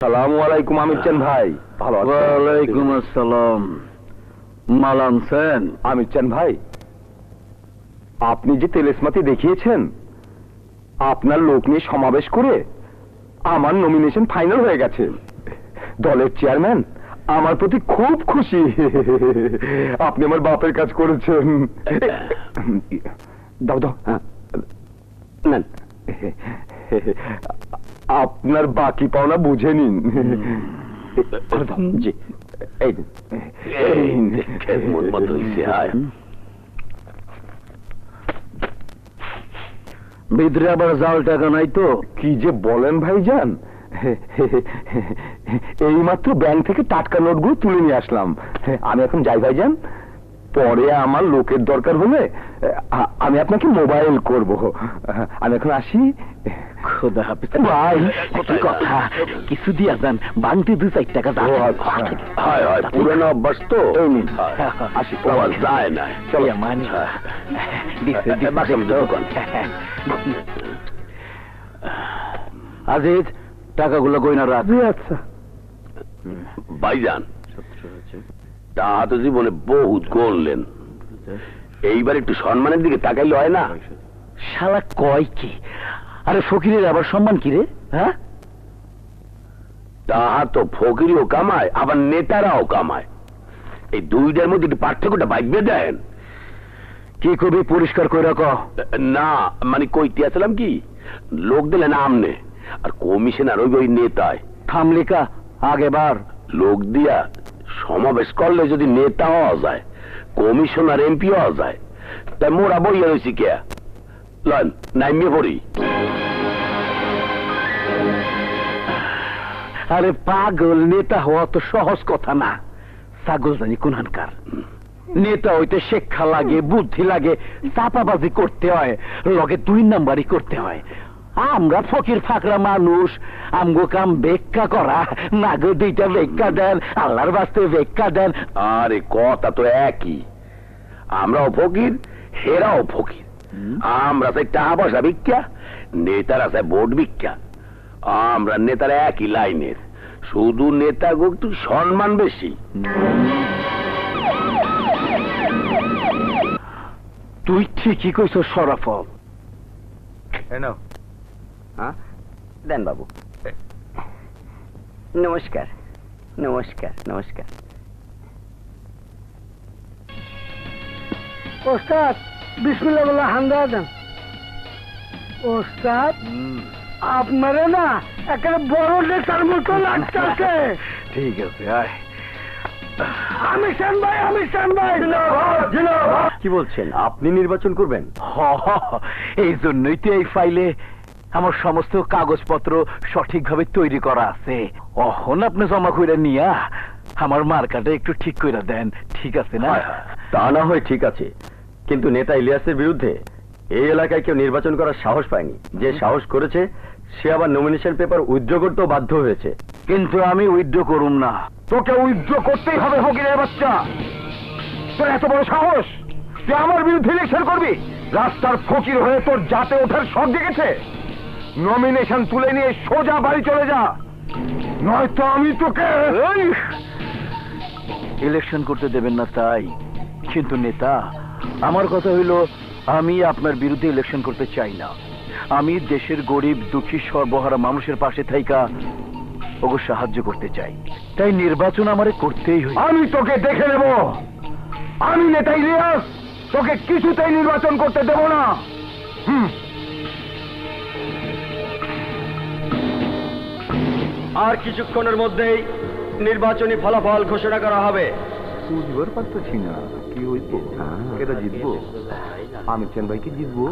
সালামু আলাইকুম আমির চান ভাই। ভালো আছেন? ওয়ালাইকুম আসসালাম। মাল আনছেন? আমির চান ভাই, আপনি যে তেলেসমাতি দেখিয়েছেন, আপনার লোক নিয়ে সমাবেশ করে আমার নমিনেশন ফাইনাল হয়ে গেছে। দলের চেয়ারম্যান আমার প্রতি খুব খুশি। আপনি আমার বাপের কাজ করেছেন। দাও দাও নেন, আপনার বাকি পাওনা বুঝে নিন। জি, ভিতরে আবার জাল টাকা নাই তো? কি যে বলেন ভাইজান, এইমাত্র ব্যাংক থেকে টাটকা নোটগুলো তুলে নিয়ে আসলাম। আমি এখন যাই ভাইজান, পরে আমার লোকের দরকার হলে আমি আপনাকে মোবাইল করব। আমি এখন আসি। খোদা হাফেজ ভাই। কথা কিছু দিয়া যান, বাংতে 2-4 টাকা পুরনো অভ্যাস তো। আসি, যায় না। চলো মানে আজিজ, টাকাগুলো গয়না রাখ। আচ্ছা ভাইজান, তাহা তো জীবনে বহুত করলেন, এইবার একটু সম্মানের দিকে তাকাইলে হয় না? শালা কয় কি? আরে ফকিরের আবার সম্মান কি রে? হ্যাঁ, তাহা তো ফকিরিও কামায়, আবার নেতারাও কামায়। এই দুইটার মধ্যে একটু পার্থক্যটা বাইবে দেন। কি কবি পরিষ্কার করে রাখ। না মানে কইতে আসলাম কি, লোক দিলেন আমনে, আর কমিশনার ওই নেতায়। থামলিকা আগেবার লোক দিয়া সমাবেশ করলে যদি নেতা হওয়া যায়, কমিশনার এমপি হওয়া যায়, তাই মোরা বইয়া রয়েছি কে? লন নাইমিয়ে পড়ি। আরে পাগল, নেতা হওয়া তো সহজ কথা না। ছাগল জানি কোনখানকার। নেতা হইতে শিক্ষা লাগে, বুদ্ধি লাগে, চাপাবাজি করতে হয়, লগে 2 নাম্বারই করতে হয়। আমরা ফকির ফাকরা মানুষ, আমগো কাম ভিক্ষা করা। না গো 2টা ভিক্ষা দেন, আল্লাহর বাস্তে ভিক্ষা দেন। আরে কথা তো একই, আমরাও ফকির, হেরাও ফকির। আমরা চাই টাকা পয়সা ভিক্ষা, নেতারা চাই ভোট ভিক্ষা। আমরা নেতারা একই লাইনের, শুধু নেতাগো একটু সম্মান বেশি। তুই ঠিকই কইছ শরাফত। দেন বাবু। নমস্কার নমস্কার নমস্কার। ওস্তাদ বিসমিল্লাহ বলে হান্দা দেন। ওস্তাদ আপনারে না একেবারে বড় নেতার মতো লাগতেছে। ঠিক আছে, আয়। আমি শান ভাই, আমি শান ভাই। কি বলছেন, আপনি নির্বাচন করবেন? এই জন্যই তো এই ফাইলে আমার সমস্ত কাগজপত্র সঠিকভাবে তৈরি করা আছে। অহন আপনি জমা কইরা নিয়া আমার মার্কাটা একটু ঠিক কইরা দেন, ঠিক আছে না? তা না হয় ঠিক আছে, কিন্তু নেতা ইলিয়াসের বিরুদ্ধে এই এলাকায় কেউ নির্বাচন করার সাহস পায়নি। যে সাহস করেছে সে আবার নমিনেশন পেপার উইথড্র করতেও বাধ্য হয়েছে। কিন্তু আমি উইথড্র করুম না। তোকে উইথড্র করতেই হবে ফকিরের বাচ্চা। তোর এত বড় সাহস, তুই আমার বিরুদ্ধে ইলেকশন করবি? রাস্তার ফকির হয়ে তোর জাতে ওঠার শখ জেগেছে? নমিনেশন তুলে নিয়ে সোজা বাড়ি চলে যা, নয়তো আমি তোকে। ইলেকশন করতে দেবেন না তাই, কিন্তু নেতা আমার কথা হইল, আমি আপনার বিরুদ্ধে ইলেকশন করতে চাই না। আমি দেশের গরিব দুঃখী সর্বহারা মানুষের পাশে থাইকা ওকে সাহায্য করতে চাই, তাই নির্বাচন আমারে করতেই হইবে। আমি তোকে দেখে নেব। আমি নেতা ইলিয়াস তোকে কিছুতেই নির্বাচন করতে দেব না। আর কিছুক্ষণের মধ্যেই নির্বাচনী ফলাফল ঘোষণা করা হবে। বুঝবার পারতেছি না কি হইব, এটা জিতবো, আমির চান ভাইকে জিতবো।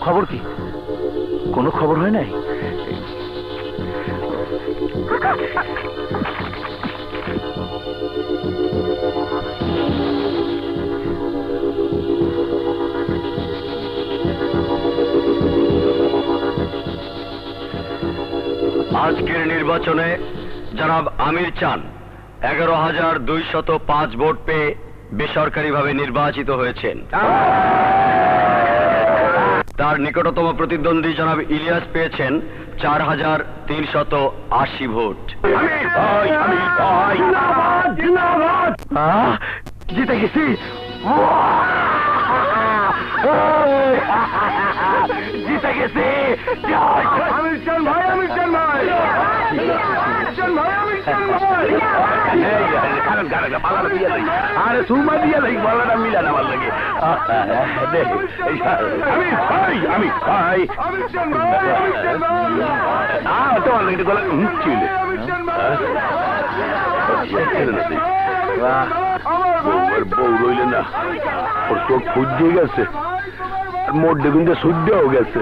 খবর কি? কোনো খবর হয় নাই? আজকের নির্বাচনে জনাব আমির চান 11,205 ভোট পেয়ে বেসরকারিভাবে নির্বাচিত হয়েছেন। তার নিকটতম প্রতিদ্বন্দ্বী জনাব ইলিয়াস পেয়েছেন 4380 ভোট। জিতে গেছি, জিতে গেছি। আমিরজান ভাই, আমিরজান ভাই, আমিরজান ভাই, আমিরজান ভাই। আরে সুমা দিয়া লাগি বলাটা মিলা না আমার লাগে। আমি ভাই আমিরজান ভাই, আমিরজান ভাই। তোমার লাগে গলা ছিল আমিরজান ভাই। বউয়ের বউ রইলে না, ওর চোখ ফুজিয়ে গেছে, মোট দেখুন যে শুদ্ধও গেছে।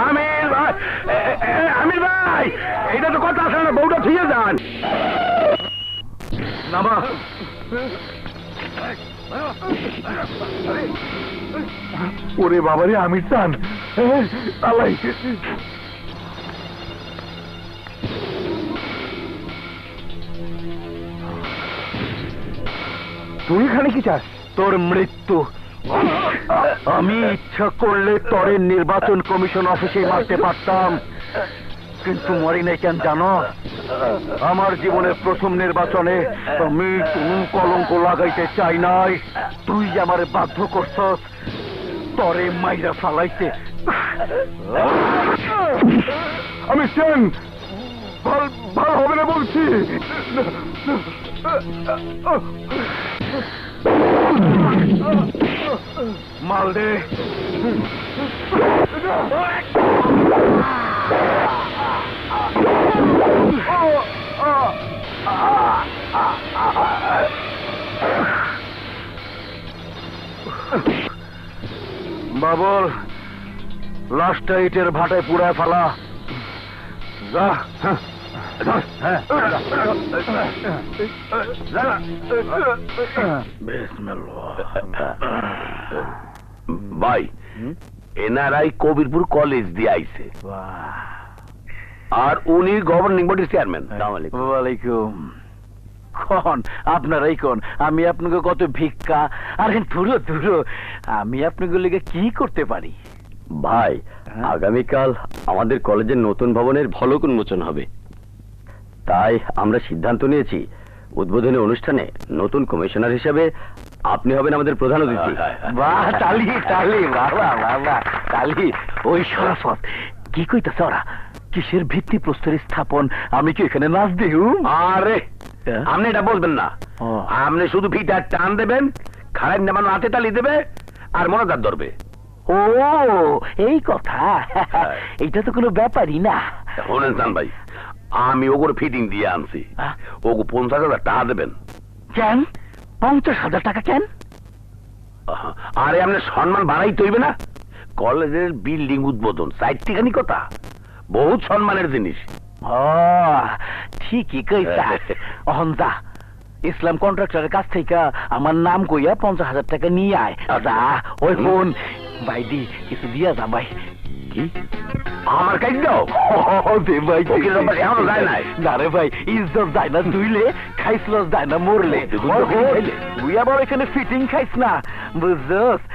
আমির ভাই, আমির ভাই, এটা তো কথা আছে না, বউটা থুয়ে যান। নামা। ওরে বাবারে আমিরজান, আলাই তুই এখানে কি চাস? তোর মৃত্যু। আমি ইচ্ছা করলে তরে নির্বাচন কমিশন অফিসে মারতে পারতাম, কিন্তু মরি নাই কেন জানো? আমার জীবনের প্রথম নির্বাচনে আমি কোন কলঙ্ক লাগাইতে চাই নাই। তুই যে আমারে বাধ্য করছস তরে মাইরা ফালাইতে। আমিরজান, ভালো হবে না বলছি। মাল দে। বাবর, লাশটা ইটের ভাটায় পুড়ায় ফেলা। যা। ভাই, এনআরআই কবিরপুর কলেজ দিয়ে আইছে, আর উনি গভর্নিং বডির চেয়ারম্যান। ওয়ালাইকুম। কোন আপনারাই কোন, আমি আপনাকে কত ভিক্ষা আর ধুরো ধুরো, আমি আপনাকে লিগে কি করতে পারি? ভাই, আগামীকাল আমাদের কলেজের নতুন ভবনের ফলক উন্মোচন হবে, তাই আমরা সিদ্ধান্ত নিয়েছি উদ্বোধনী অনুষ্ঠানে নতুন কমিশনার হিসেবে আপনি হবেন আমাদের প্রধান অতিথি। বাহ, তালি তালি, বাবা বাবা তালি। ওই শরাফত কি কইতাছ ওরা? কিসের ভিত্তি প্রস্তর স্থাপন? আমি কি এখানে নাচ দিউ? আরে আপনি এটা বলবেন না, ও। আপনি শুধু ফিটার টান দেবেন, খারাপ নামান হাতে তালি দেবে আর মনোজাত ধরবে। ও এই কথা, এইটা তো কোনো ব্যাপারই না। শোনেন চান ভাই, আমি ওগুর ফিটিং দিয়ে আনছি, ওগু 50,000 টাকা দেবেন। কেন 50,000 টাকা কেন? আরে আপনি সম্মান বাড়াই তৈবে না, কলেজের বিল্ডিং উদ্বোধন, সাইটটিখানি কথা, বহুত সম্মানের জিনিস। ও ঠিকই কইতা। অহন যা, ইসলাম কন্ট্রাক্টরের কাছ থেকে আমার নাম কইয়া 50,000 টাকা নিয়ে আয়। যা, ওই ফোন বাইদি কিছু দিয়া যা ভাই। কি আমার কাজ দাও? ভাই উকিলের ব্যাপারে এখনো যায় নাই? না রে ভাই, ইজ্জত যায় না দুইলে, খাইছলস যায় না মরলে। তুই আবার এখানে ফিটিং খাইছ না, বুঝছস?